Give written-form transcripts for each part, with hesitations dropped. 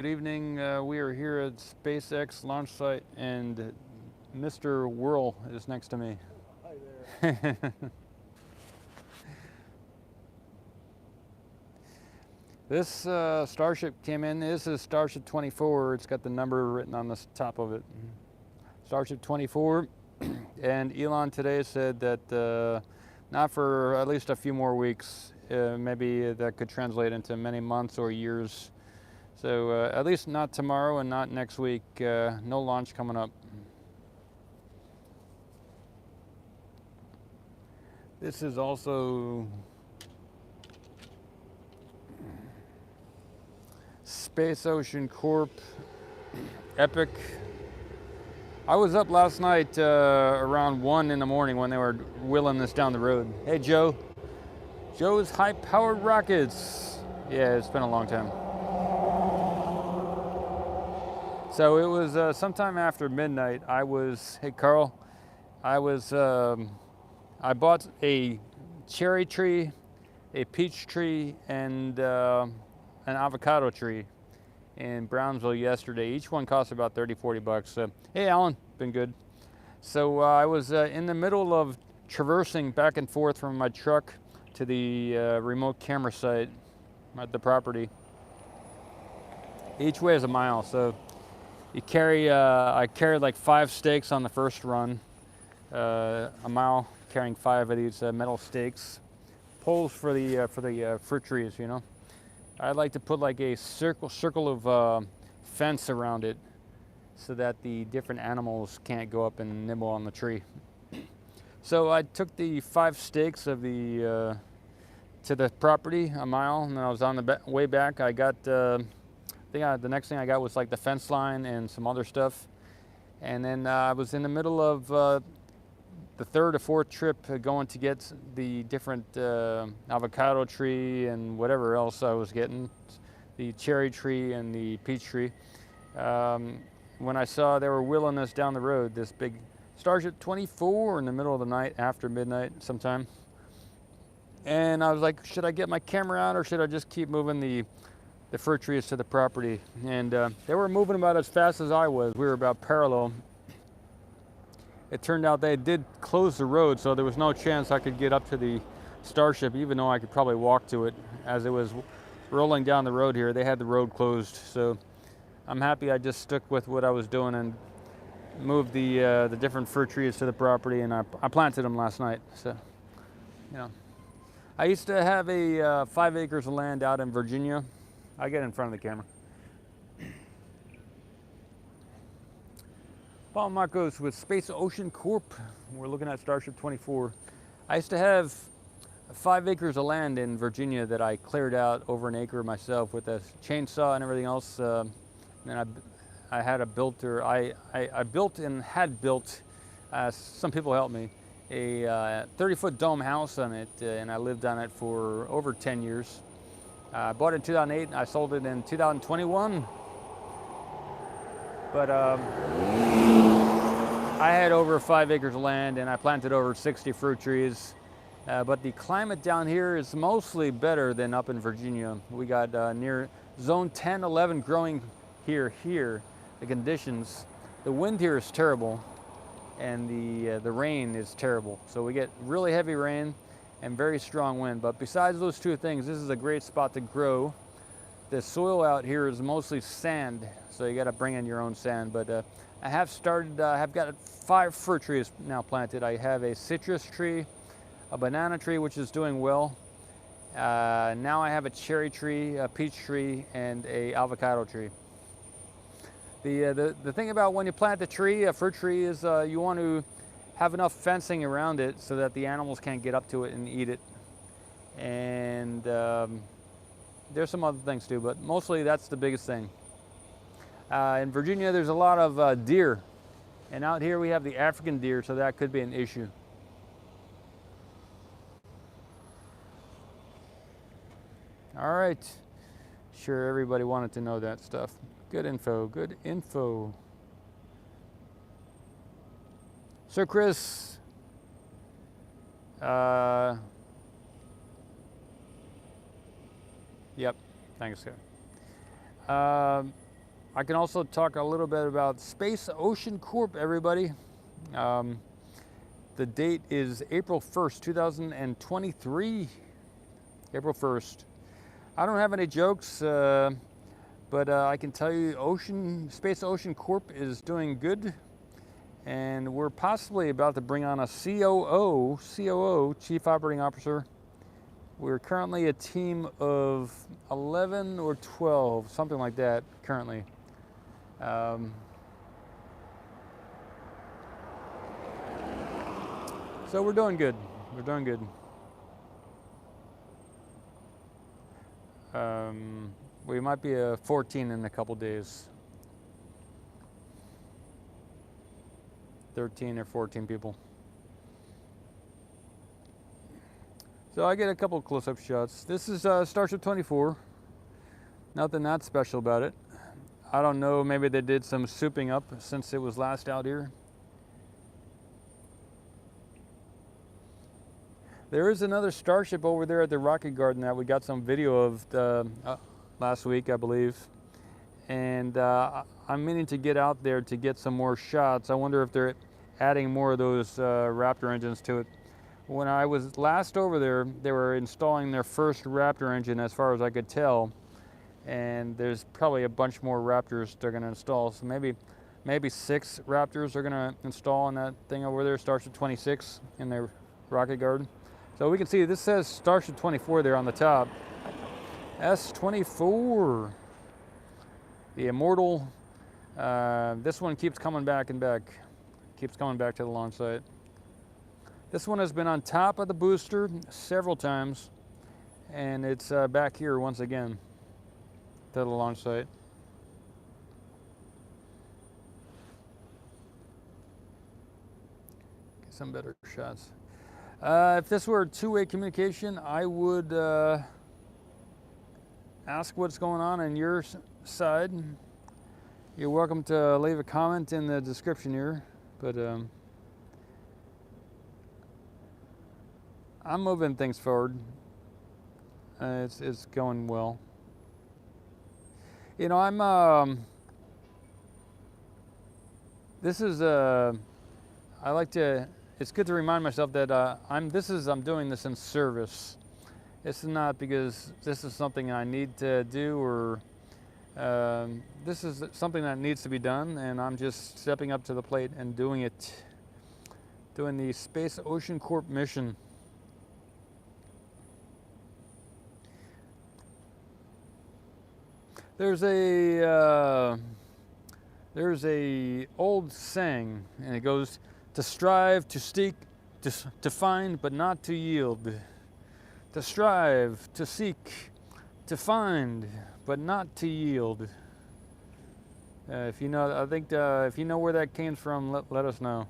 Good evening. We are here at SpaceX launch site, and Mr. Whirl is next to me. Hi there. This Starship came in. This is Starship 24. It's got the number written on the top of it. Starship 24. And Elon today said that not for at least a few more weeks. Maybe that could translate into many months or years. So at least not tomorrow and not next week. No launch coming up. This is also SpaceOcean Corp. Epic. I was up last night around 1 in the morning when they were wheeling this down the road. Hey, Joe. Joe's high-powered rockets. Yeah, it's been a long time. So it was sometime after midnight. Hey Carl, I bought a cherry tree, a peach tree, and an avocado tree in Brownsville yesterday. Each one cost about 30-40 bucks. Hey Alan, been good. So I was in the middle of traversing back and forth from my truck to the remote camera site at the property. Each way is a mile, so you carry, I carried like 5 stakes on the first run, a mile carrying 5 of these metal stakes, poles for the fruit trees, you know. I'd like to put like a circle of fence around it so that the different animals can't go up and nibble on the tree. So I took the 5 stakes of the to the property, a mile, and then I was on the way back. I got the next thing I got was like the fence line and some other stuff. And then I was in the middle of the 3rd or 4th trip going to get the different avocado tree and whatever else I was getting, the cherry tree and the peach tree. When I saw they were wheeling us down the road, this big Starship 24 in the middle of the night, after midnight sometime. And I was like, should I get my camera out or should I just keep moving the fruit trees to the property? And they were moving about as fast as I was. We were about parallel. It turned out they did close the road, so there was no chance I could get up to the Starship, even though I could probably walk to it. As it was rolling down the road here, they had the road closed. So I'm happy I just stuck with what I was doing and moved the different fruit trees to the property, and I planted them last night. So, you know, I used to have a 5 acres of land out in Virginia. I get in front of the camera. Paul Marcos with SpaceOcean Corp. We're looking at Starship 24. I used to have 5 acres of land in Virginia that I cleared out over an acre myself with a chainsaw and everything else. And I had a builder. I built and had built. Some people helped me. A 30-foot dome house on it, and I lived on it for over 10 years. I bought it in 2008, and I sold it in 2021. But I had over 5 acres of land, and I planted over 60 fruit trees. But the climate down here is mostly better than up in Virginia. We got near zone 10, 11 growing here. The conditions, the wind here is terrible, and the rain is terrible. So we get really heavy rain and very strong wind. But besides those 2 things, this is a great spot to grow. The soil out here is mostly sand, so you got to bring in your own sand. But I have got 5 fruit trees now planted. I have a citrus tree, a banana tree, which is doing well. Now I have a cherry tree, a peach tree, and a avocado tree. The thing about when you plant the tree, a fruit tree, is you want to have enough fencing around it so that the animals can't get up to it and eat it. And there's some other things too, but mostly that's the biggest thing. In Virginia, there's a lot of deer. And out here we have the African deer, so that could be an issue. All right. Sure, everybody wanted to know that stuff. Good info, good info. So Chris, yep, thanks, sir. I can also talk a little bit about SpaceX Corp, everybody. The date is April 1st, 2023. April 1st. I don't have any jokes, but I can tell you SpaceX Corp is doing good. And we're possibly about to bring on a COO, Chief Operating Officer. We're currently a team of 11 or 12, something like that, currently. So we're doing good. We're doing good. We might be a 14 in a couple days. 13 or 14 people. So I get a couple close-up shots. This is Starship 24. Nothing that special about it. I don't know, maybe they did some souping up since it was last out here. There is another Starship over there at the Rocket Garden that we got some video of last week, I believe. And I'm meaning to get out there to get some more shots. I wonder if they're adding more of those Raptor engines to it. When I was last over there, they were installing their first Raptor engine as far as I could tell. And there's probably a bunch more Raptors they're going to install. So maybe 6 Raptors are going to install on that thing over there, Starship 26 in their Rocket Garden. So we can see this says Starship 24 there on the top. S24. The Immortal. This one keeps coming back and back. Keeps coming back to the launch site. This one has been on top of the booster several times. And it's back here once again to the launch site. Get some better shots. If this were a two-way communication, I would ask what's going on your side. You're welcome to leave a comment in the description here, but I'm moving things forward. It's going well. You know, I like to. It's good to remind myself that I'm doing this in service. It's not because this is something I need to do or this is something that needs to be done, and I'm just stepping up to the plate and doing it. Doing the SpaceX Corp mission. There's a old saying, and it goes, to strive, to seek, to find, but not to yield. To strive, to seek, to find, but not to yield. If you know, I think if you know where that came from, let us know.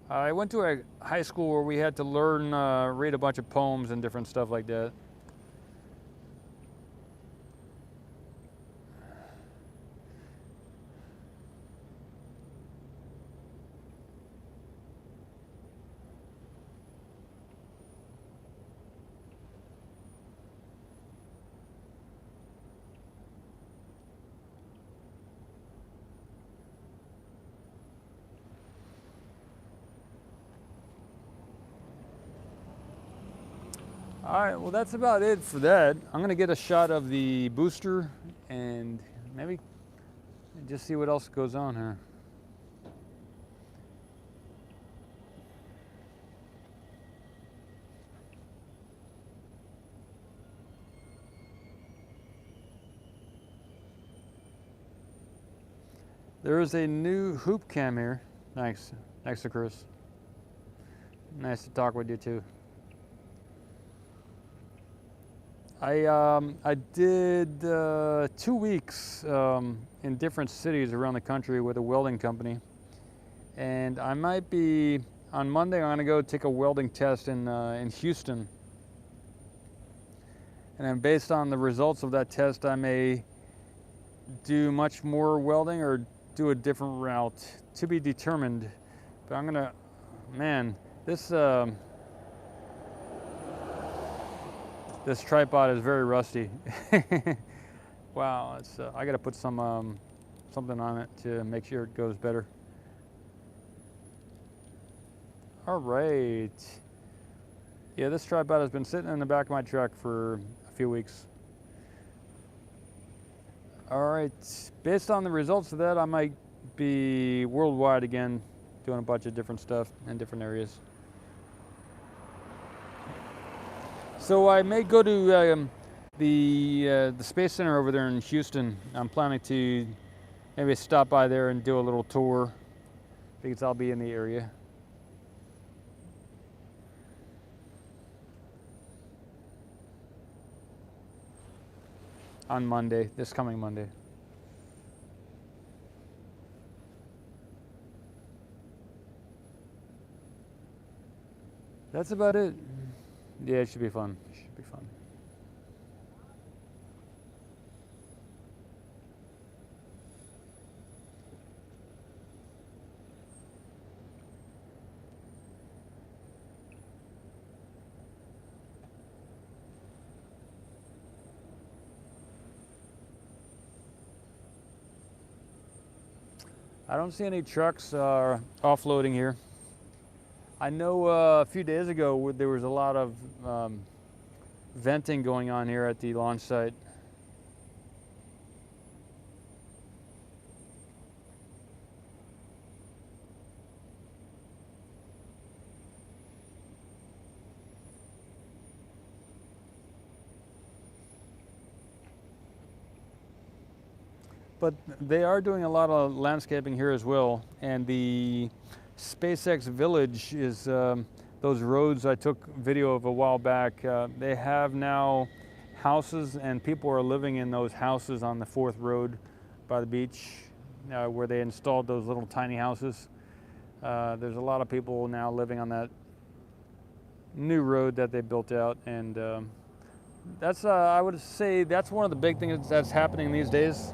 I went to a high school where we had to learn, read a bunch of poems and different stuff like that. All right, well, that's about it for that. I'm gonna get a shot of the booster and maybe just see what else goes on here. There is a new hoop cam here. Thanks to Chris. Nice to talk with you too. I did 2 weeks in different cities around the country with a welding company, and I might be on Monday. I'm gonna go take a welding test in Houston, and then based on the results of that test, I may do much more welding or do a different route, to be determined. But I'm gonna, man, this tripod is very rusty. Wow, it's I got to put some something on it to make sure it goes better. All right. Yeah, this tripod has been sitting in the back of my truck for a few weeks. All right. Based on the results of that, I might be worldwide again, doing a bunch of different stuff in different areas. So I may go to the Space Center over there in Houston. I'm planning to maybe stop by there and do a little tour because I'll be in the area. On Monday, this coming Monday. That's about it. Yeah, it should be fun. It should be fun. I don't see any trucks offloading here. I know a few days ago there was a lot of venting going on here at the launch site. But they are doing a lot of landscaping here as well, and the SpaceX Village is those roads I took video of a while back. They have now houses, and people are living in those houses on the 4th road by the beach, where they installed those little tiny houses. There's a lot of people now living on that new road that they built out, and that's I would say that's one of the big things that's happening these days.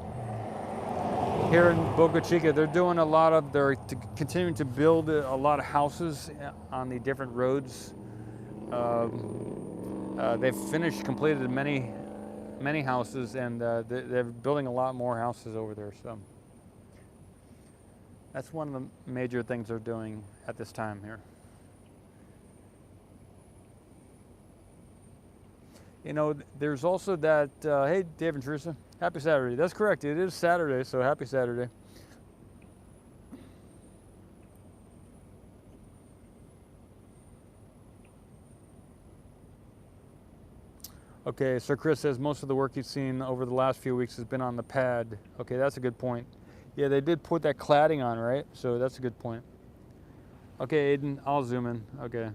Here in Boca Chica, they're doing a lot of, they're continuing to build a lot of houses on the different roads. They've completed many houses, and they're building a lot more houses over there. So that's one of the major things they're doing at this time here. You know, there's also that, hey, Dave and Teresa, happy Saturday. That's correct, it is Saturday, so happy Saturday. Okay, so Chris says most of the work he's seen over the last few weeks has been on the pad. Okay, that's a good point. Yeah, they did put that cladding on, right? So that's a good point. Okay, Aiden, I'll zoom in. Okay.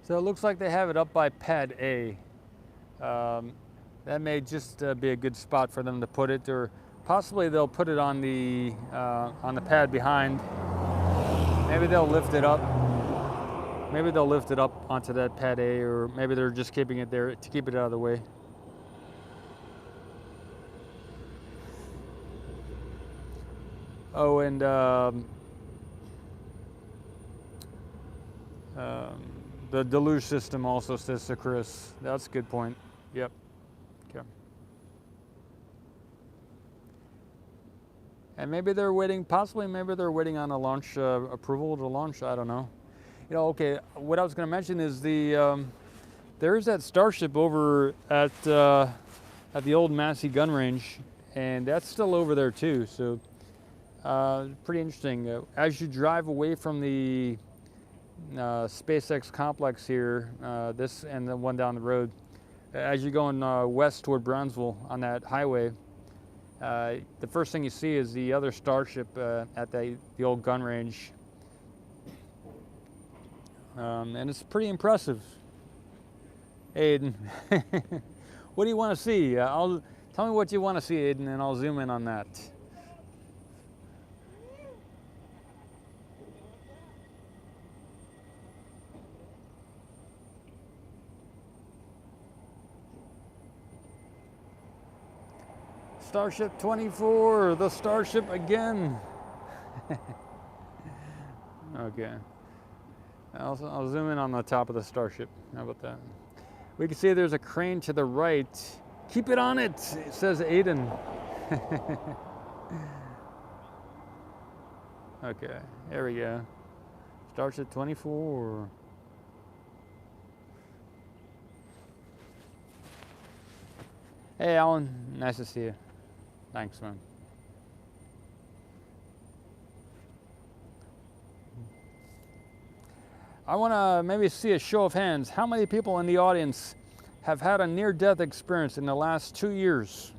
So it looks like they have it up by pad A. That may just be a good spot for them to put it, or possibly they'll put it on the pad behind. Maybe they'll lift it up. Maybe they'll lift it up onto that pad A, or maybe they're just keeping it there to keep it out of the way. Oh, and the deluge system also, says to Chris. That's a good point. Yep. Okay. And maybe they're waiting, possibly maybe they're waiting on a launch approval to launch. I don't know. You know, okay, what I was going to mention is there's that Starship over at the old Massey gun range, and that's still over there too. So pretty interesting. As you drive away from the SpaceX complex here, this and the one down the road, as you're going west toward Brownsville on that highway, the first thing you see is the other Starship at the old gun range, and it's pretty impressive. Aiden, what do you want to see? Tell me what you want to see, Aiden, and I'll zoom in on that. Starship 24, the Starship again. Okay. I'll zoom in on the top of the Starship. How about that? We can see there's a crane to the right. Keep it on it, says Aiden. Okay, there we go. Starship 24. Hey, Alan. Nice to see you. Thanks, man. I want to maybe see a show of hands. How many people in the audience have had a near-death experience in the last 2 years?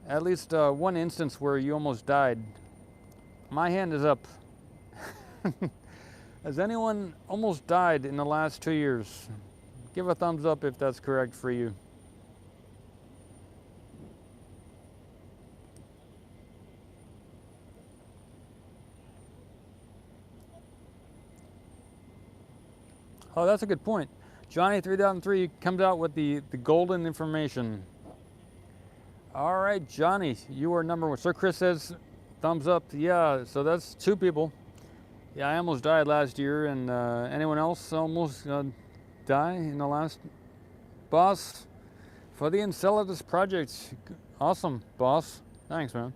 At least one instance where you almost died. My hand is up. Has anyone almost died in the last 2 years? Give a thumbs up if that's correct for you. Oh, that's a good point. Johnny 3003 comes out with the golden information. All right, Johnny, you are number one. Sir Chris says thumbs up. Yeah, so that's 2 people. Yeah, I almost died last year, and anyone else almost die in the last? Boss, for the Enceladus project. Awesome, boss. Thanks, man.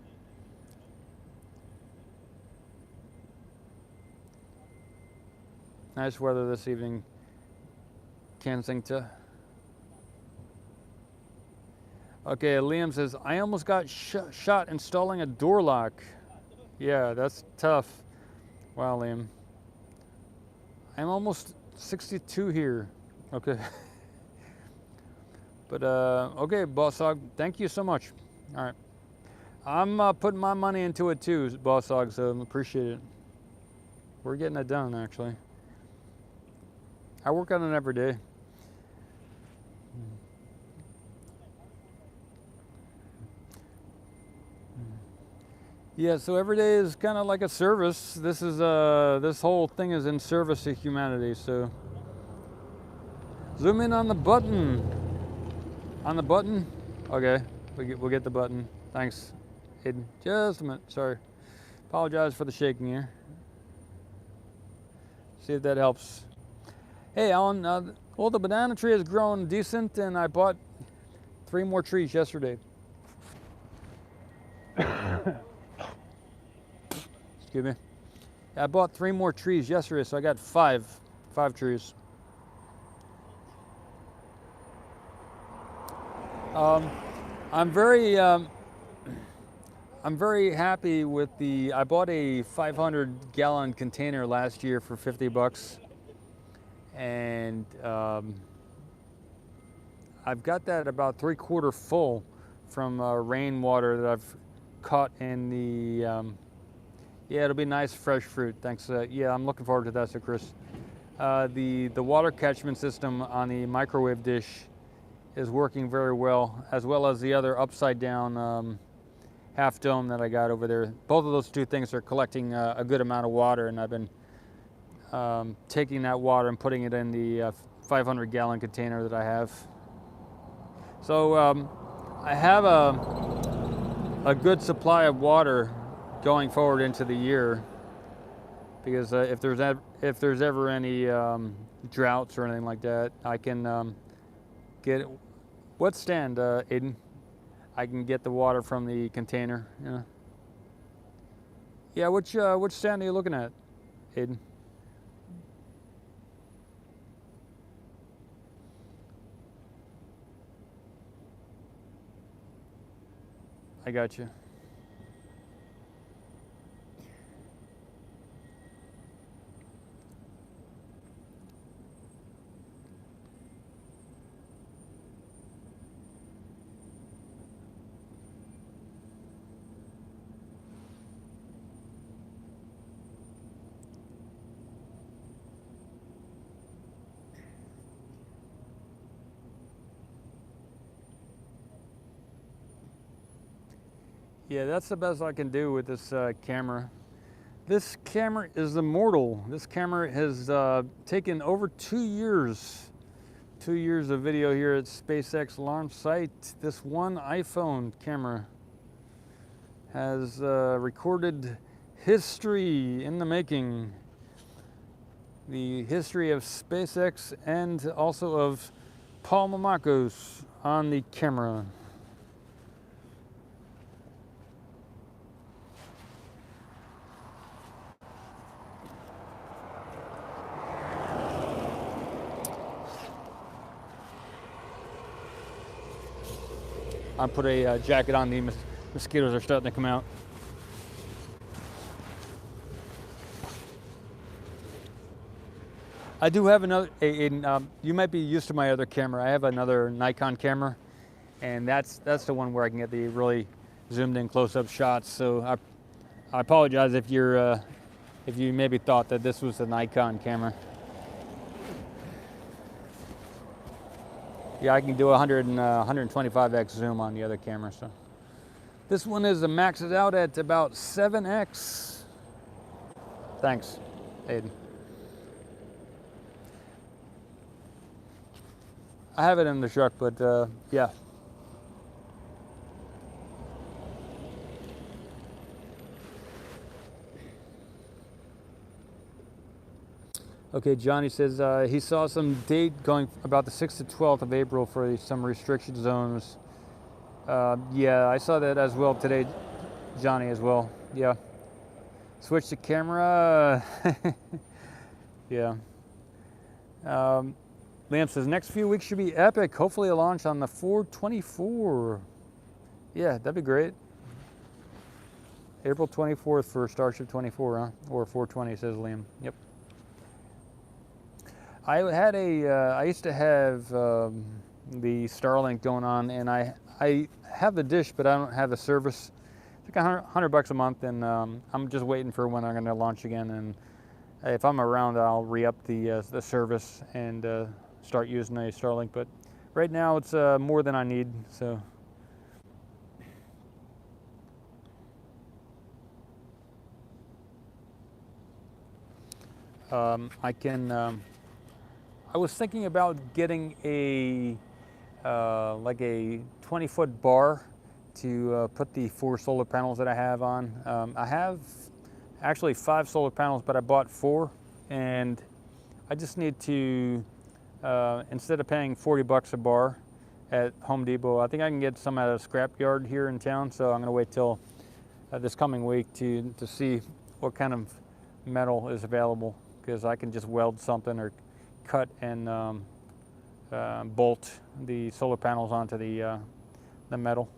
Nice weather this evening, Kensington. Okay, Liam says, I almost got shot installing a door lock. Yeah, that's tough. Wow, Liam. I'm almost 62 here. Okay. But, okay, Boss Hog, thank you so much. All right. I'm putting my money into it too, Boss Hog, so appreciate it. We're getting it done, actually. I work on it every day. Yeah, so every day is kind of like a service. This is this whole thing is in service to humanity. So zoom in on the button. On the button. Okay, we'll get the button. Thanks, Aiden. Just a minute. Sorry. Apologize for the shaking here. See if that helps. Hey, Alan. Well, the banana tree has grown decent, and I bought 3 more trees yesterday. Excuse me. I bought 3 more trees yesterday, so I got 5 trees. I'm very happy with I bought a 500-gallon container last year for $50, and I've got that about 3/4 full from rainwater that I've caught in the. Yeah, it'll be nice fresh fruit. Thanks. Yeah, I'm looking forward to that, Sir Chris. The water catchment system on the microwave dish is working very well as the other upside down half dome that I got over there. Both of those 2 things are collecting a good amount of water, and I've been taking that water and putting it in the 500-gallon container that I have. So I have a good supply of water going forward into the year, because if there's ever any droughts or anything like that, I can get what stand, Aiden? I can get the water from the container. Yeah. Yeah. Which stand are you looking at, Aiden? I got you. Yeah, that's the best I can do with this camera. This camera is immortal. This camera has taken over 2 years 2 years of video here at SpaceX launch site. This one iPhone camera has recorded history in the making. The history of SpaceX and also of Paul Mamakos on the camera. I put a jacket on. The mosquitoes are starting to come out. I do have another, you might be used to my other camera. I have another Nikon camera, and that's the one where I can get the really zoomed in close-up shots. So I apologize if you maybe thought that this was a Nikon camera. Yeah, I can do 125x zoom on the other camera. So this one is maxed out at about 7x. Thanks, Aiden. I have it in the truck, but yeah. Okay, Johnny says he saw some date going about the 6th to 12th of April for some restriction zones. Yeah, I saw that as well today, Johnny, as well. Yeah. Switch the camera. Yeah. Liam says next few weeks should be epic. Hopefully a launch on the 4/24. Yeah, that'd be great. April 24th for Starship 24, huh? Or 4/20, says Liam. Yep. I used to have the Starlink going on, and I have the dish, but I don't have the service. It's like $100 a month, and I'm just waiting for when I'm going to launch again. And if I'm around, I'll re-up the service and start using a Starlink. But right now, it's more than I need. So. I was thinking about getting a like a 20-foot bar to put the 4 solar panels that I have on. I have actually 5 solar panels, but I bought 4, and I just need to instead of paying $40 a bar at Home Depot, I think I can get some at a scrap yard here in town. So I'm going to wait till this coming week to see what kind of metal is available, because I can just weld something or cut and bolt the solar panels onto the metal.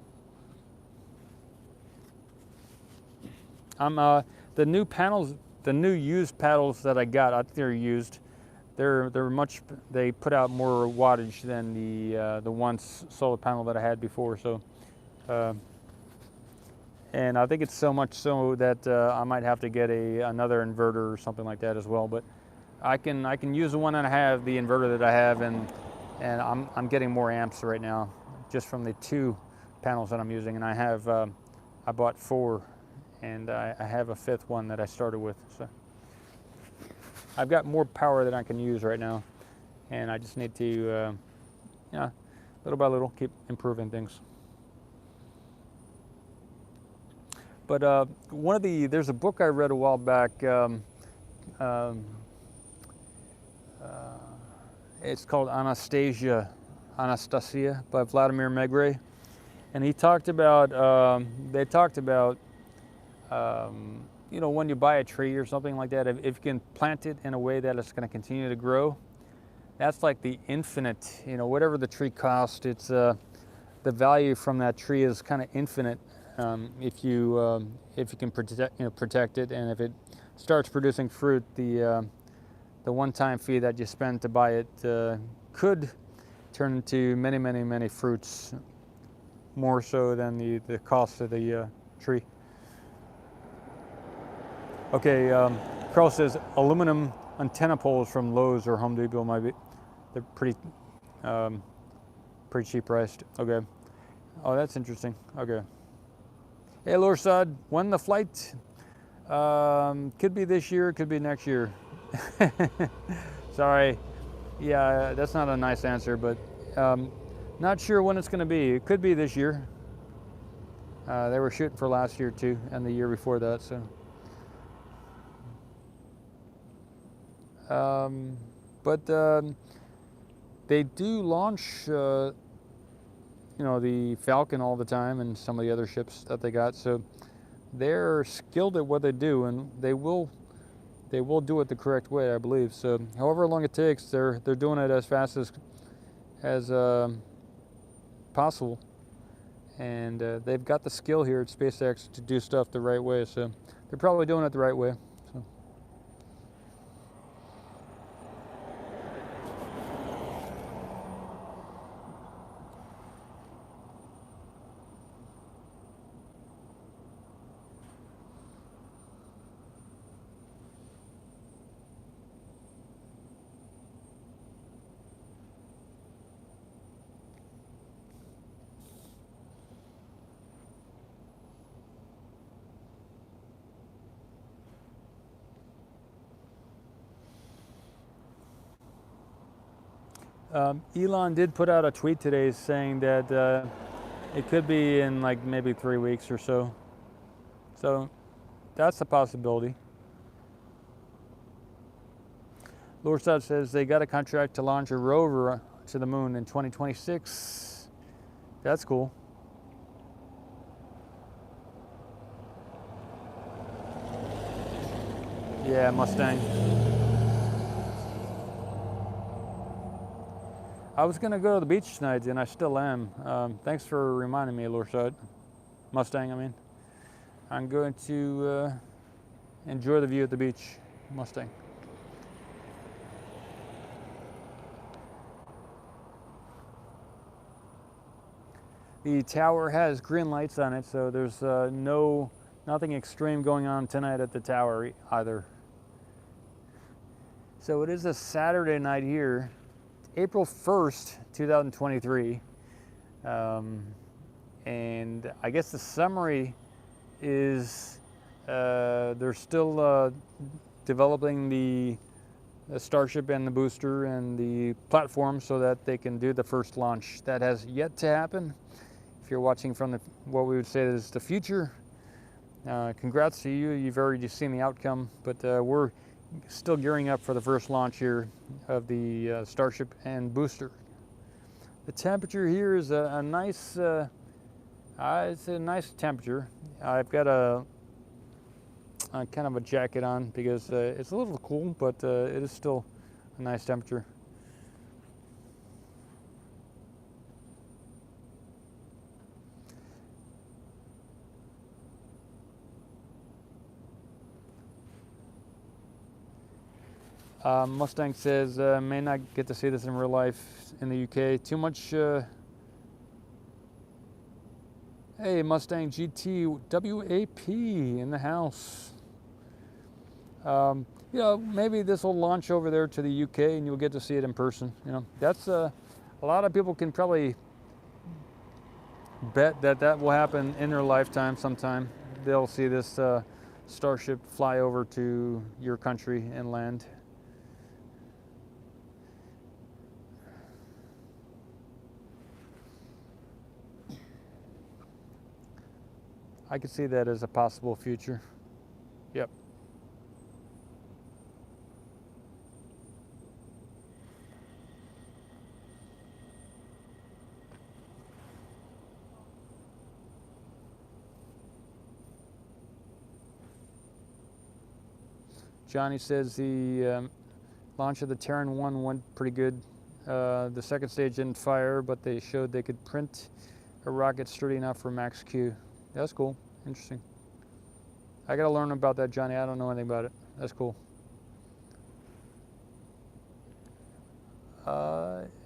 The new panels, the new used paddles that I got, I think they're used. They put out more wattage than the one solar panel that I had before. So, and I think it's so much so that I might have to get another inverter or something like that as well. But I can use the one that I have, the inverter that I have, and I'm getting more amps right now just from the 2 panels that I'm using. And I bought 4, and I have a 5th one that I started with. So I've got more power than I can use right now, and I just need to, little by little, keep improving things. But there's a book I read a while back. It's called Anastasia by Vladimir Megre, and he talked about. When you buy a tree or something like that, if you can plant it in a way that it's going to continue to grow, that's like the infinite. Whatever the tree cost, it's the value from that tree is kind of infinite. If you can protect it, and if it starts producing fruit, the one-time fee that you spend to buy it could turn into many, many, many fruits, more so than the cost of the tree. Okay, Carl says aluminum antenna poles from Lowe's or Home Depot might be. They're pretty cheap priced. Okay. Oh, that's interesting. Okay. Hey, Lorsad, when the flight? Could be this year, could be next year. Sorry, Yeah, that's not a nice answer, but not sure when it's going to be. It could be this year. They were shooting for last year too, and the year before that. So, but they do launch, the Falcon all the time, and some of the other ships that they got. So they're skilled at what they do, and they will do it the correct way, I believe. So, however long it takes, they're doing it as fast as possible. And they've got the skill here at SpaceX to do stuff the right way. So they're probably doing it the right way. So. Elon did put out a tweet today saying that it could be in like maybe 3 weeks or so. So that's a possibility. Lorstad says they got a contract to launch a rover to the moon in 2026. That's cool. Yeah, Mustang. I was going to go to the beach tonight, and I still am. Thanks for reminding me, Lorstad. Mustang, I mean. I'm going to enjoy the view at the beach. Mustang. The tower has green lights on it, so there's nothing extreme going on tonight at the tower either. So it is a Saturday night here, April 1st, 2023. And I guess the summary is they're still developing the Starship and the booster and the platform so that they can do the first launch. That has yet to happen. If you're watching from what we would say is the future, congrats to you. You've already seen the outcome, but we're still gearing up for the first launch here of the Starship and booster. The temperature here is a nice, it's a nice temperature. I've got a kind of a jacket on because it's a little cool, but it is still a nice temperature. Mustang says, may not get to see this in real life in the UK. Too much. Hey, Mustang GT WAP in the house. Maybe this will launch over there to the UK and you'll get to see it in person. That's a lot of people can probably bet that will happen in their lifetime sometime. They'll see this Starship fly over to your country and land. I could see that as a possible future. Yep. Johnny says the launch of the Terran 1 went pretty good. The second stage didn't fire, but they showed they could print a rocket sturdy enough for max Q. That's cool. Interesting. I gotta learn about that, Johnny. I don't know anything about it. That's cool.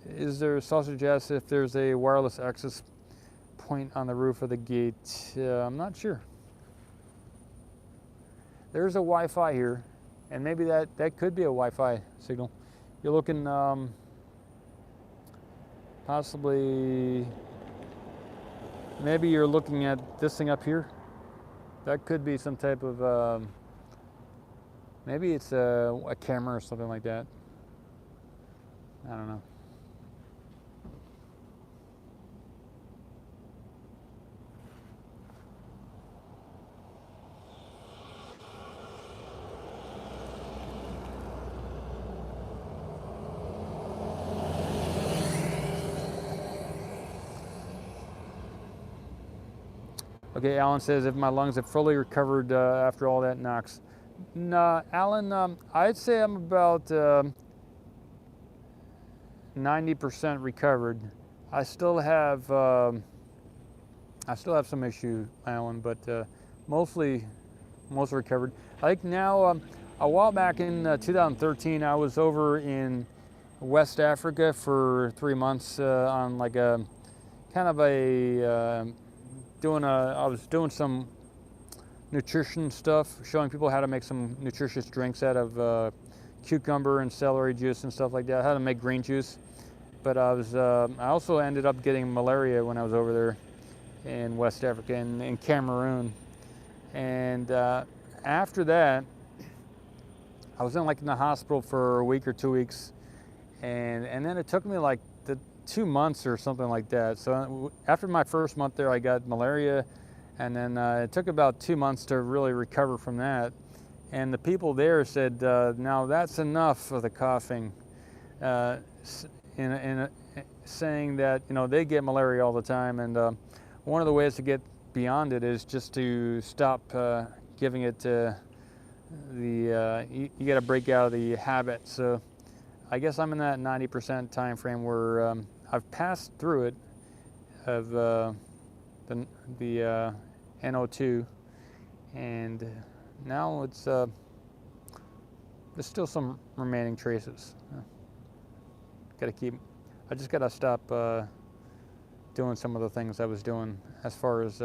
Is there sausage asked if there's a wireless access point on the roof of the gate? I'm not sure. There's a Wi-Fi here, and maybe that could be a Wi-Fi signal. You're looking possibly. Maybe you're looking at this thing up here. That could be some type of, maybe it's a camera or something like that. I don't know. Okay, Alan says, if my lungs have fully recovered after all that knocks. Nah, Alan, I'd say I'm about 90% recovered. I still have some issue, Alan, but mostly recovered. I think now, a while back in 2013, I was over in West Africa for 3 months on like a kind of a I was doing some nutrition stuff, showing people how to make some nutritious drinks out of cucumber and celery juice and stuff like that, how to make green juice. But I also ended up getting malaria when I was over there in West Africa, in Cameroon. And after that, I was in the hospital for a week or 2 weeks, and then it took me like 2 months or something like that. So after my first month there, I got malaria, and then it took about 2 months to really recover from that. And the people there said, now that's enough of the coughing, saying that they get malaria all the time, and one of the ways to get beyond it is just to stop giving it to you got to break out of the habit. So I guess I'm in that 90% time frame where I've passed through it of the NO2, and now it's there's still some remaining traces. I just gotta stop doing some of the things I was doing as far as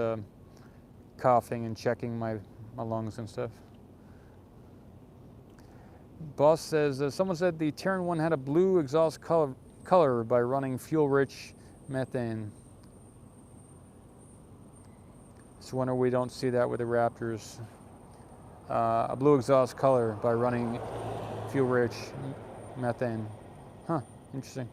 coughing and checking my lungs and stuff. Boss says, someone said the Terran 1 had a blue exhaust color by running fuel-rich methane. It's a wonder we don't see that with the Raptors. A blue exhaust color by running fuel-rich methane. Huh, interesting.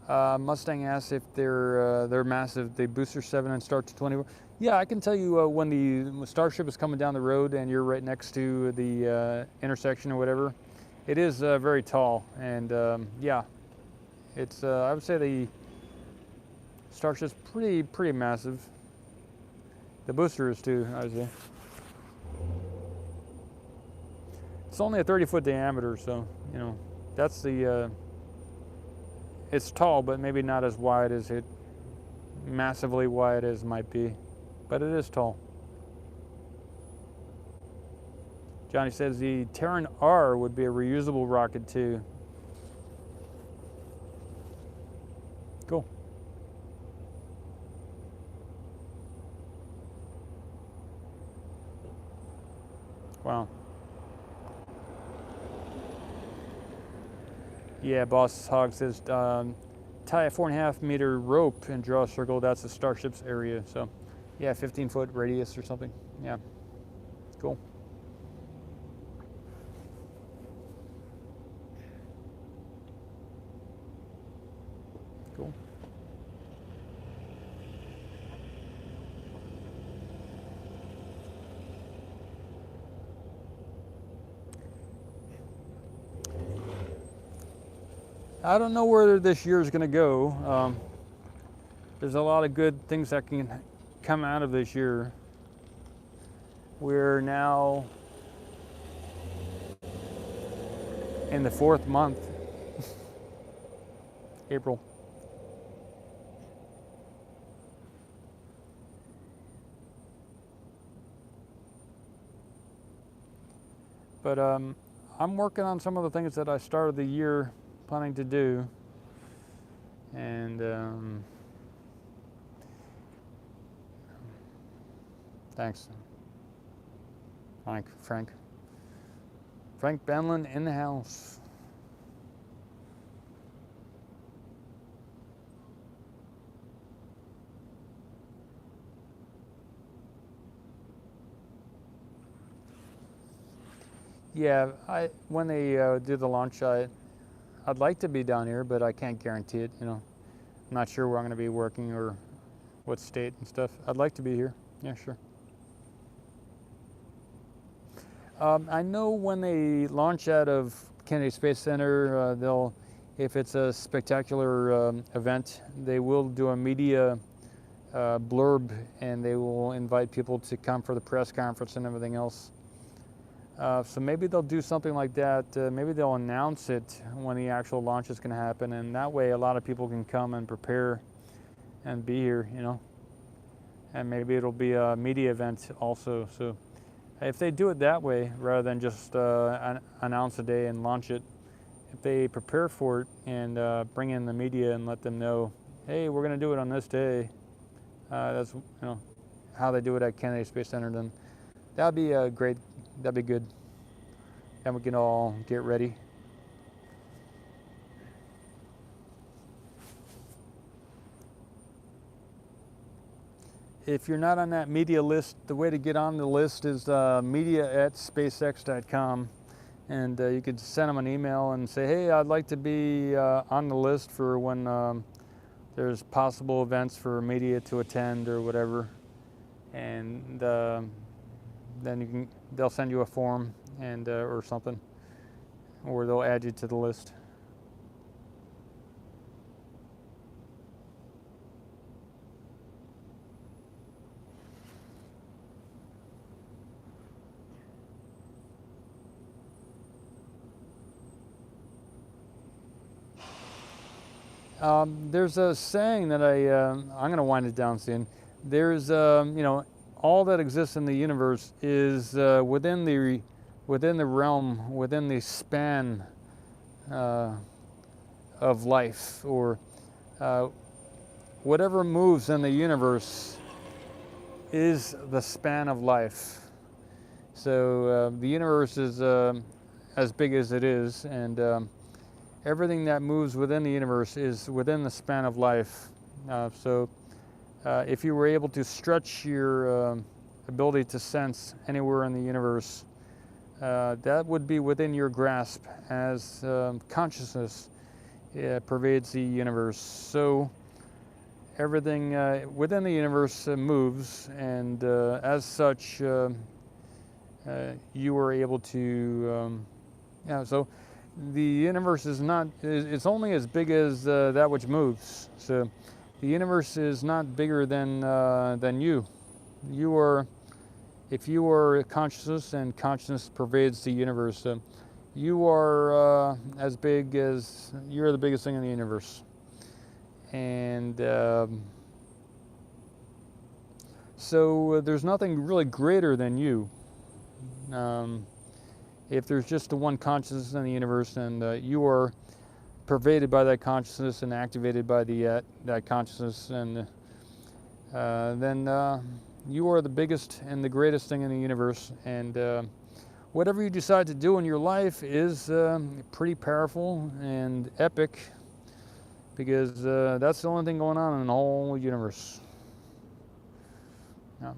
Mustang asks if they're massive. They booster 7 and start to 20. Yeah, I can tell you when the Starship is coming down the road and you're right next to the intersection or whatever, it is very tall, and yeah, it's I would say the Starship's pretty massive. The booster is too, I would say. It's only a 30-foot diameter, so that's the. It's tall, but maybe not as wide as massively wide as might be. But it is tall. Johnny says the Terran R would be a reusable rocket too. Cool. Wow. Yeah, Boss Hog says tie a 4.5 meter rope and draw a circle. That's the Starship's area. So yeah, 15-foot radius or something. Yeah, cool. Cool. I don't know where this year is going to go. There's a lot of good things that can come out of this year. We're now in the 4th month, April. But I'm working on some of the things that I started the year planning to do, and thanks, Frank Benlin in the house. Yeah, when they do the launch, I'd like to be down here, but I can't guarantee it. You know, I'm not sure where I'm going to be working or what state and stuff. I'd like to be here. Yeah, sure. I know when they launch out of Kennedy Space Center, if it's a spectacular event, they will do a media blurb, and they will invite people to come for the press conference and everything else. So maybe they'll do something like that. Maybe they'll announce it when the actual launch is going to happen, and that way a lot of people can come and prepare and be here, you know. And maybe it'll be a media event also. So if they do it that way, rather than just announce a day and launch it, if they prepare for it and bring in the media and let them know, hey, we're going to do it on this day. That's, you know, how they do it at Kennedy Space Center. Then that'd be great. That'd be good. And we can all get ready. If you're not on that media list, the way to get on the list is media@spacex.com, and you could send them an email and say, hey, I'd like to be on the list for when there's possible events for media to attend or whatever, and then they'll send you a form and or something, or they'll add you to the list. There's a saying that I'm going to wind it down soon. There's, you know, all that exists in the universe is within the realm, within the span of life, or whatever moves in the universe is the span of life. So the universe is as big as it is, and everything that moves within the universe is within the span of life. So if you were able to stretch your ability to sense anywhere in the universe, that would be within your grasp, as consciousness pervades the universe. So everything within the universe moves, and as such, you were able to, yeah, so the universe is not, it's only as big as that which moves. So the universe is not bigger than you. You are, if you are consciousness, and consciousness pervades the universe, you are as big as, you're the biggest thing in the universe. And so there's nothing really greater than you. If there's just the one consciousness in the universe, and you are pervaded by that consciousness and activated by that consciousness, and then you are the biggest and the greatest thing in the universe. And whatever you decide to do in your life is pretty powerful and epic, because that's the only thing going on in the whole universe. So.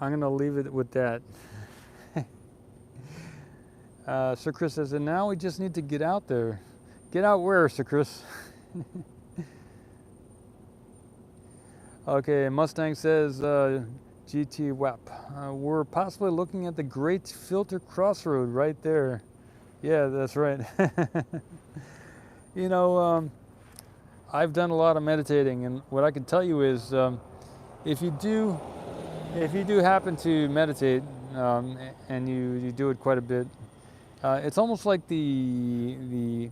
I'm going to leave it with that. Sir Chris says, and now we just need to get out there. Get out where, Sir Chris? Okay, Mustang says, GT WAP. We're possibly looking at the Great Filter Crossroad right there. Yeah, that's right. You know, I've done a lot of meditating, and what I can tell you is, if you do happen to meditate, and you do it quite a bit, it's almost like you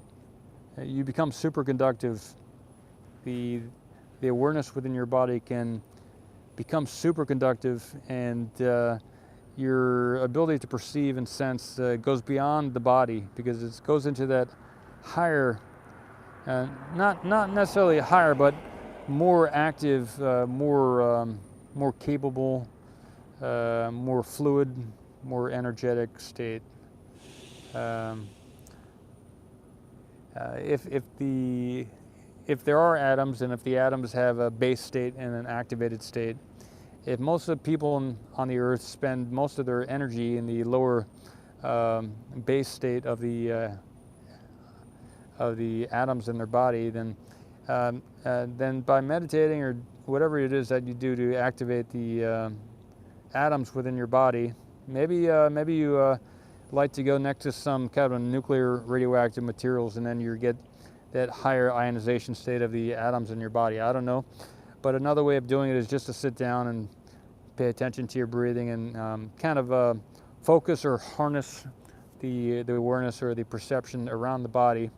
become superconductive. The awareness within your body can become superconductive, and your ability to perceive and sense goes beyond the body, because it goes into that higher Not necessarily higher, but more active, more capable, more fluid, more energetic state. Um, if there are atoms, and if the atoms have a base state and an activated state, if most of the people on the Earth spend most of their energy in the lower base state of the atoms in their body, then by meditating or whatever it is that you do to activate the atoms within your body, maybe you like to go next to some kind of nuclear radioactive materials, and then you get that higher ionization state of the atoms in your body. I don't know, but another way of doing it is just to sit down and pay attention to your breathing and kind of focus or harness the awareness or the perception around the body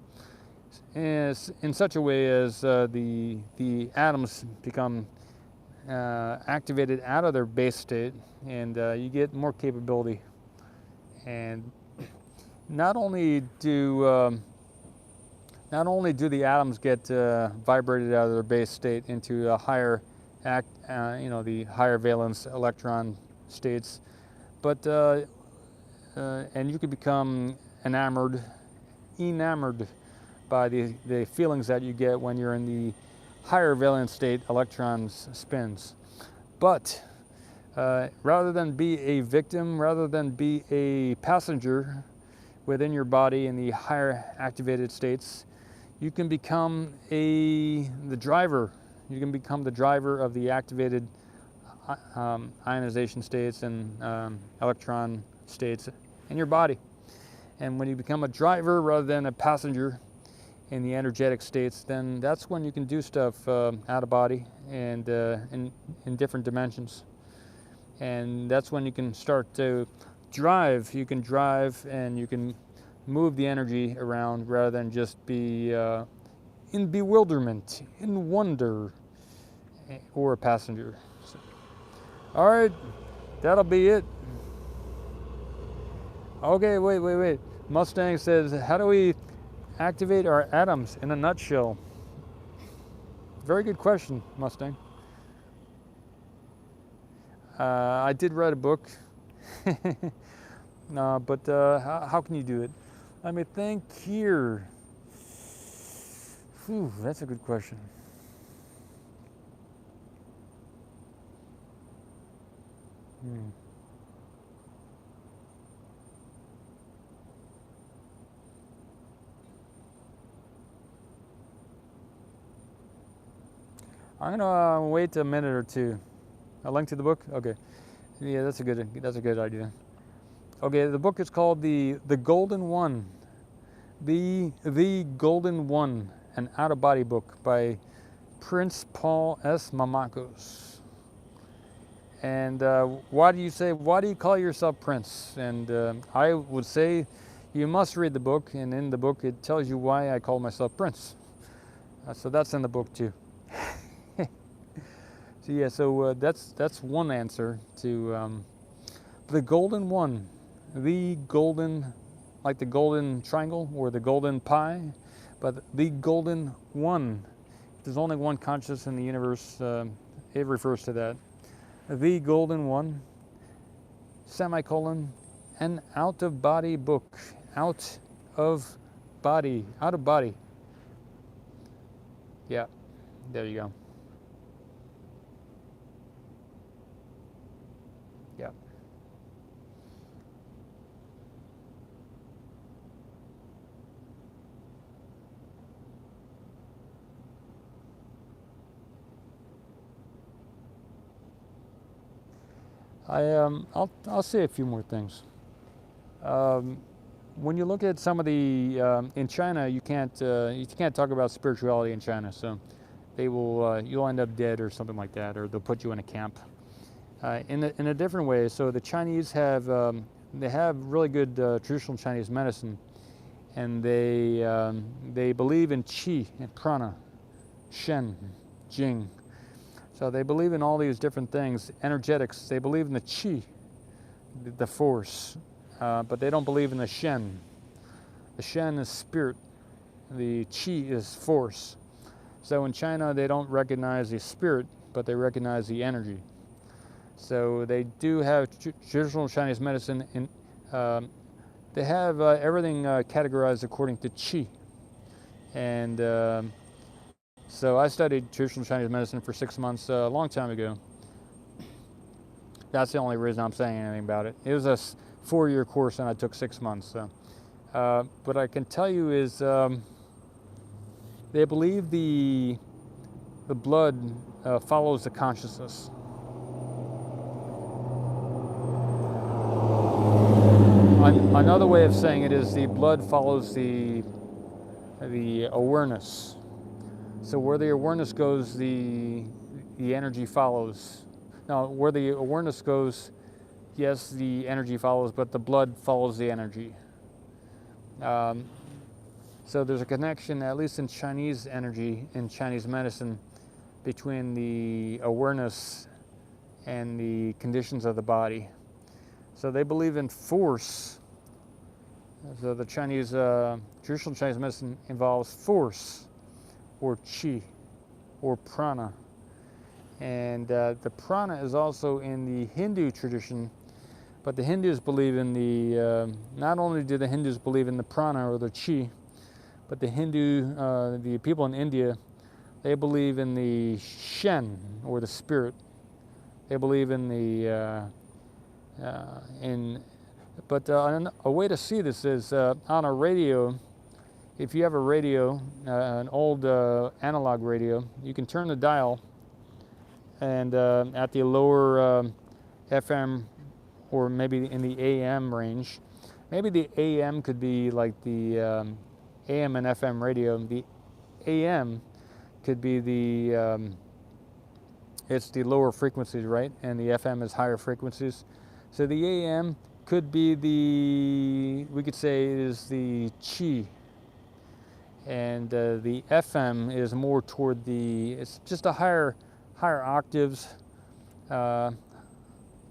in such a way as the atoms become activated out of their base state, and you get more capability. And not only do the atoms get vibrated out of their base state into a higher the higher valence electron states, but and you could become enamored by the feelings that you get when you're in the higher valence state electrons spins. But rather than be a victim, rather than be a passenger within your body in the higher activated states, you can become the driver. You can become the driver of the activated ionization states and electron states in your body. And when you become a driver rather than a passenger in the energetic states, then that's when you can do stuff out of body and in different dimensions. And that's when you can start to drive. You can drive and you can move the energy around rather than just be in bewilderment, in wonder, or a passenger. So, all right, that'll be it. Okay, wait. Mustang says, how do we activate our atoms in a nutshell? Very good question, Mustang. I did write a book, but how can you do it? Let me think here. Whew, that's a good question. I'm gonna wait a minute or two. A link to the book? Okay. Yeah, that's a good idea. Okay, the book is called The Golden One. The Golden One, an out-of-body book by Prince Paul S. Mamakos. And why do you call yourself Prince? And I would say you must read the book, and in the book it tells you why I call myself Prince. So that's in the book too. So yeah, that's one answer to the Golden One, the golden, like the golden triangle or the golden pie, but the Golden One. There's only one consciousness in the universe. It refers to that. The Golden One, semicolon, an out-of-body book. Out of body. Yeah, there you go. Yeah. I'll say a few more things. When you look at some of the in China, you can't talk about spirituality in China. So they will you'll end up dead or something like that, or they'll put you in a camp. In a different way. So the Chinese have really good traditional Chinese medicine, and they believe in qi and prana, shen, jing. So they believe in all these different things, energetics. They believe in the qi, the force, but they don't believe in the shen. The shen is spirit, the qi is force. So in China, they don't recognize the spirit, but they recognize the energy. So they do have traditional Chinese medicine. They have everything categorized according to qi. And so I studied traditional Chinese medicine for 6 months a long time ago. That's the only reason I'm saying anything about it. It was a 4-year course and I took 6 months. So. What I can tell you is they believe the blood follows the consciousness. Another way of saying it is the blood follows the awareness. So where the awareness goes, the energy follows. Now, where the awareness goes, yes, the energy follows, but the blood follows the energy. So there's a connection, at least in Chinese energy, in Chinese medicine, between the awareness and the conditions of the body. So they believe in force. So the Chinese, traditional Chinese medicine involves force, or qi, or prana. And the prana is also in the Hindu tradition, but the Hindus believe in the, not only do the Hindus believe in the prana or the qi, but the people in India, they believe in the shen, or the spirit. They believe in the, a way to see this is on a radio. If you have a radio, an old analog radio, you can turn the dial, and at the lower FM, or maybe in the AM range, maybe the AM could be like the AM and FM radio. The AM could be it's the lower frequencies, right? And the FM is higher frequencies. So the AM could be we could say is the qi. And the FM is more toward it's just a higher octaves,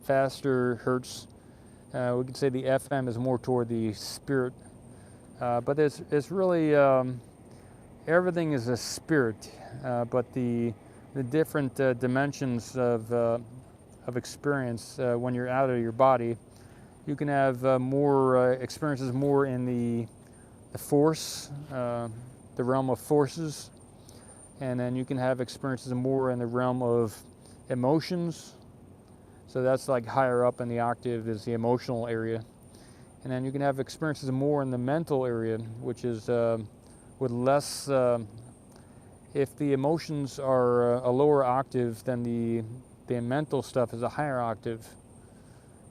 faster hertz. We could say the FM is more toward the spirit. But it's really, everything is a spirit, but the different dimensions of experience when you're out of your body, you can have more experiences more in the force, the realm of forces, and then you can have experiences more in the realm of emotions. So that's like higher up in the octave is the emotional area. And then you can have experiences more in the mental area, which is with less, if the emotions are a lower octave, then the mental stuff is a higher octave.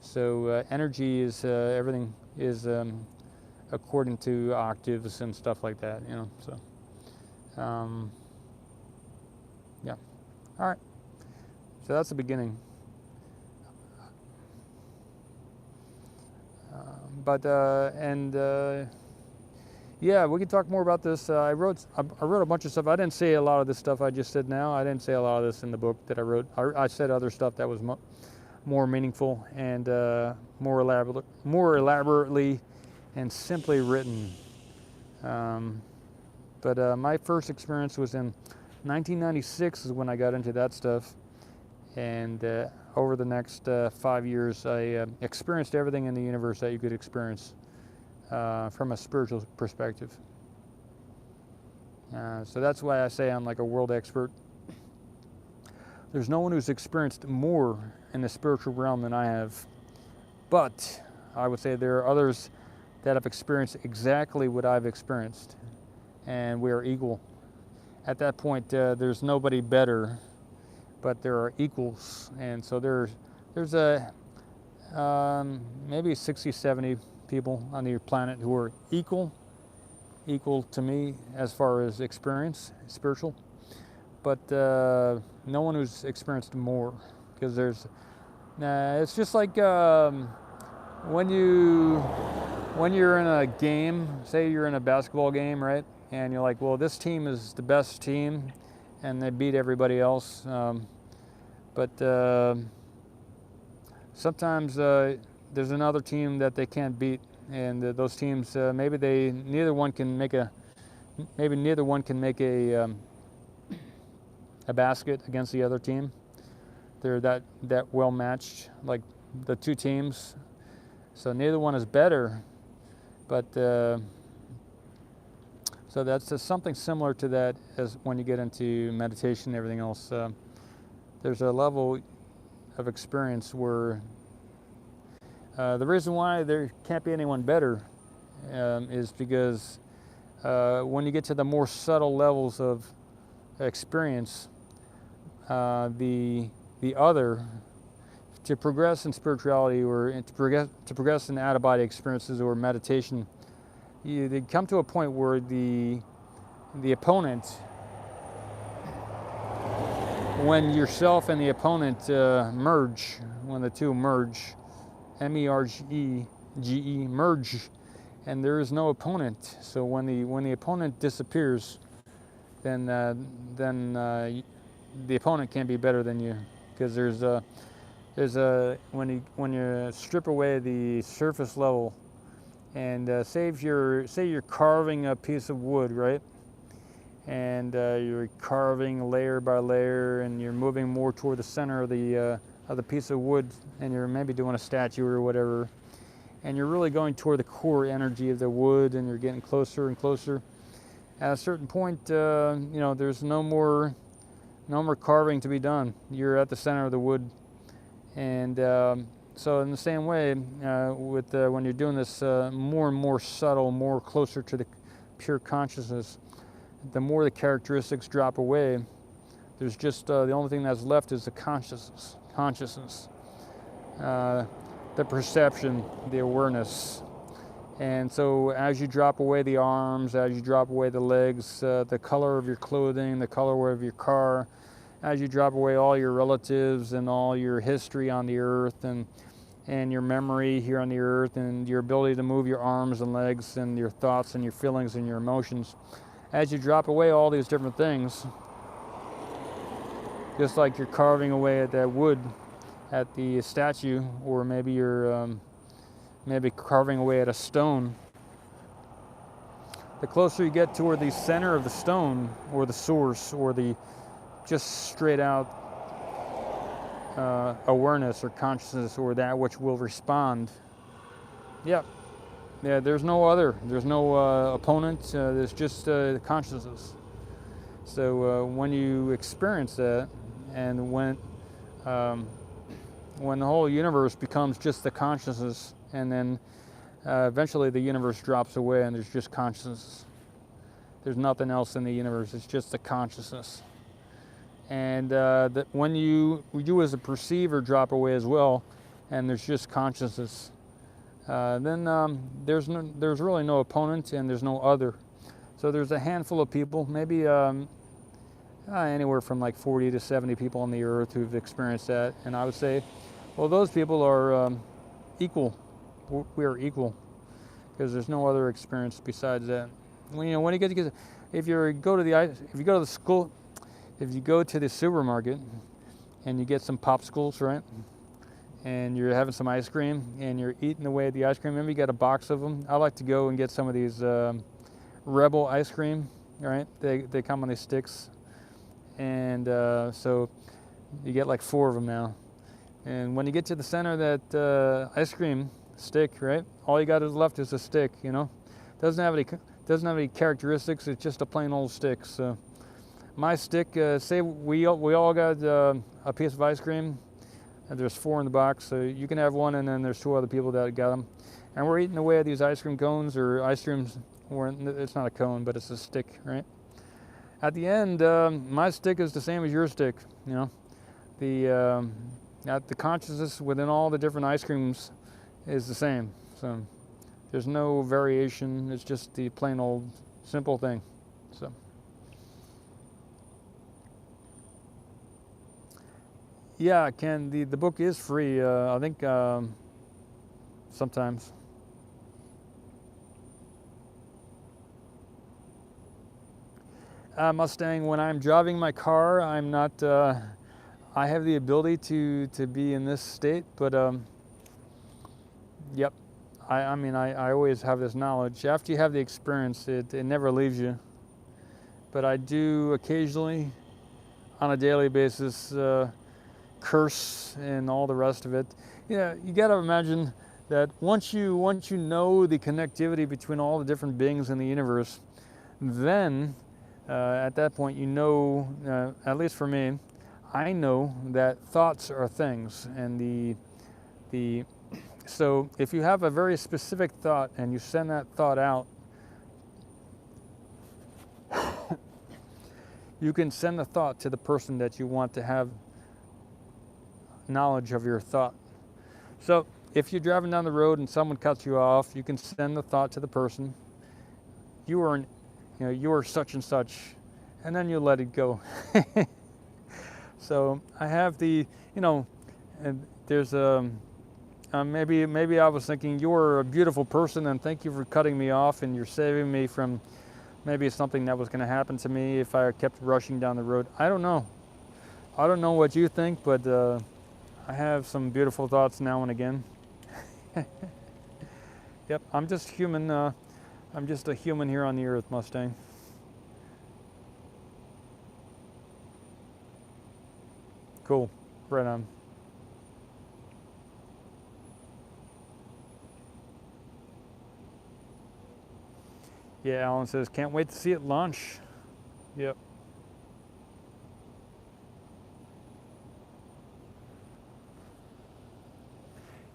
So energy is, everything is according to octaves and stuff like that, you know, so. Yeah, all right, so that's the beginning. Yeah, we can talk more about this. I wrote a bunch of stuff. I didn't say a lot of this stuff I just said now. I didn't say a lot of this in the book that I wrote. I said other stuff that was more meaningful and more elaborately and simply written. My first experience was in 1996 is when I got into that stuff. And over the next 5 years, I experienced everything in the universe that you could experience from a spiritual perspective. So that's why I say I'm like a world expert. There's no one who's experienced more in the spiritual realm than I have. But I would say there are others that have experienced exactly what I've experienced. And we are equal. At that point, there's nobody better, but there are equals. And so there's maybe 60, 70 people on the planet who are equal to me as far as experience, spiritual. But no one who's experienced more, because it's just like when you're in a game, say you're in a basketball game, right? And you're like, well, this team is the best team, and they beat everybody else. But sometimes there's another team that they can't beat, and those teams maybe neither one can make maybe neither one can make a basket against the other team. They're that well matched, like the two teams. So neither one is better, but so that's just something similar to that as when you get into meditation and everything else. There's a level of experience where the reason why there can't be anyone better is because when you get to the more subtle levels of experience, the other, to progress in spirituality or to progress in out-of-body experiences or meditation, they come to a point where the opponent, when yourself and the opponent merge, when the two merge, M-E-R-G-E, merge, and there is no opponent. So when the opponent disappears, then the opponent can't be better than you, because when you strip away the surface level, and say you're carving a piece of wood, right? And you're carving layer by layer, and you're moving more toward the center of the piece of wood, and you're maybe doing a statue or whatever, and you're really going toward the core energy of the wood, and you're getting closer and closer. At a certain point, there's no more carving to be done. You're at the center of the wood, and so in the same way, when you're doing this more and more subtle, more closer to the pure consciousness, the more the characteristics drop away. There's just the only thing that's left is the consciousness, the perception, the awareness. And so as you drop away the arms, as you drop away the legs, the color of your clothing, the color of your car, as you drop away all your relatives and all your history on the earth, and your memory here on the earth, and your ability to move your arms and legs, and your thoughts and your feelings and your emotions, as you drop away all these different things, just like you're carving away at that wood at the statue, or maybe you're maybe carving away at a stone, the closer you get toward the center of the stone, or the source, or the just straight out awareness or consciousness, or that which will respond. Yeah, there's no other. There's no opponent. There's just consciousness. So when you experience that, and when the whole universe becomes just the consciousness, and then eventually the universe drops away, and there's just consciousness. There's nothing else in the universe. It's just the consciousness. And when you as a perceiver drop away as well, and there's just consciousness, then there's really no opponent, and there's no other. So there's a handful of people, maybe anywhere from like 40 to 70 people on the earth who've experienced that, and I would say, well, those people are equal. We are equal, because there's no other experience besides that. When you get to, if you go to the supermarket and you get some popsicles, right? And you're having some ice cream, and you're eating away at the ice cream. Maybe you got a box of them. I like to go and get some of these Rebel ice cream, right? They come on these sticks, and so you get like 4 of them now. And when you get to the center of that ice cream stick, right? All you got left is a stick. Doesn't have any characteristics. It's just a plain old stick. So my stick, say we all got a piece of ice cream, and there's 4 in the box, so you can have one, and then there's 2 other people that got them, and we're eating away at these ice cream cones, or ice creams, or it's not a cone, but it's a stick, right? At the end, my stick is the same as your stick. The consciousness within all the different ice creams is the same. So there's no variation. It's just the plain old simple thing. So. Yeah, Ken, the book is free, I think, sometimes. Mustang, when I'm driving my car, I'm not, I have the ability to be in this state, but yep, I mean, I always have this knowledge. After you have the experience, it never leaves you. but I do occasionally, on a daily basis, curse and all the rest of it. Yeah, you got to imagine that once you know the connectivity between all the different beings in the universe, then at that point you know, at least for me, I know that thoughts are things, and so if you have a very specific thought and you send that thought out, you can send the thought to the person that you want to have knowledge of your thought. So if you're driving down the road and someone cuts you off, you can send the thought to the person. You are such and such, and then you let it go. So I have and there's maybe I was thinking, you're a beautiful person and thank you for cutting me off, and you're saving me from maybe something that was going to happen to me if I kept rushing down the road. I don't know what you think, but I have some beautiful thoughts now and again. Yep, I'm just human. I'm just a human here on the earth, Mustang. Cool, right on. Yeah, Alan says, can't wait to see it launch. Yep.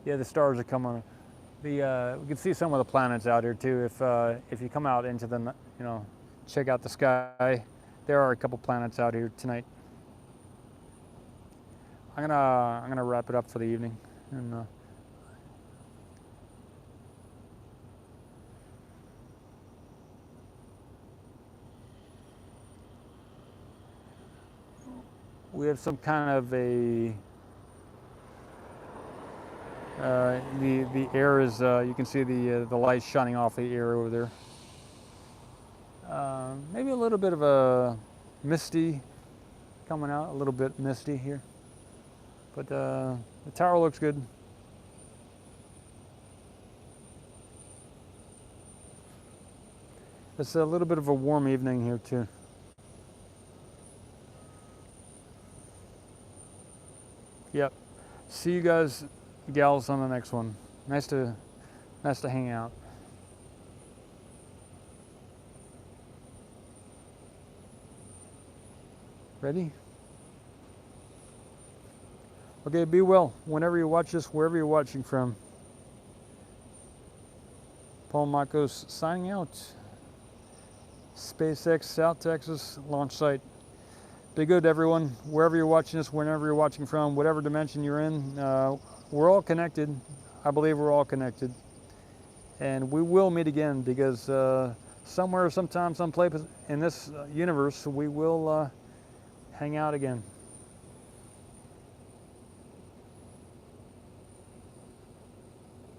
Yeah, the stars are coming. We can see some of the planets out here too. If you come out into the, check out the sky, there are a couple planets out here tonight. I'm gonna wrap it up for the evening, and we have some kind of a the air is you can see the light shining off the air over there. Maybe a little bit of a misty coming out, a little bit misty here, but the tower looks good. It's a little bit of a warm evening here too. Yep. See you guys, gals, on the next one. Nice to hang out. Ready? Okay, be well whenever you watch this, wherever you're watching from. Paul Marcos signing out. SpaceX South Texas launch site. Be good, everyone, wherever you're watching this, whenever you're watching from, whatever dimension you're in. We're all connected. I believe we're all connected. And we will meet again, because somewhere, sometime, someplace in this universe, we will hang out again.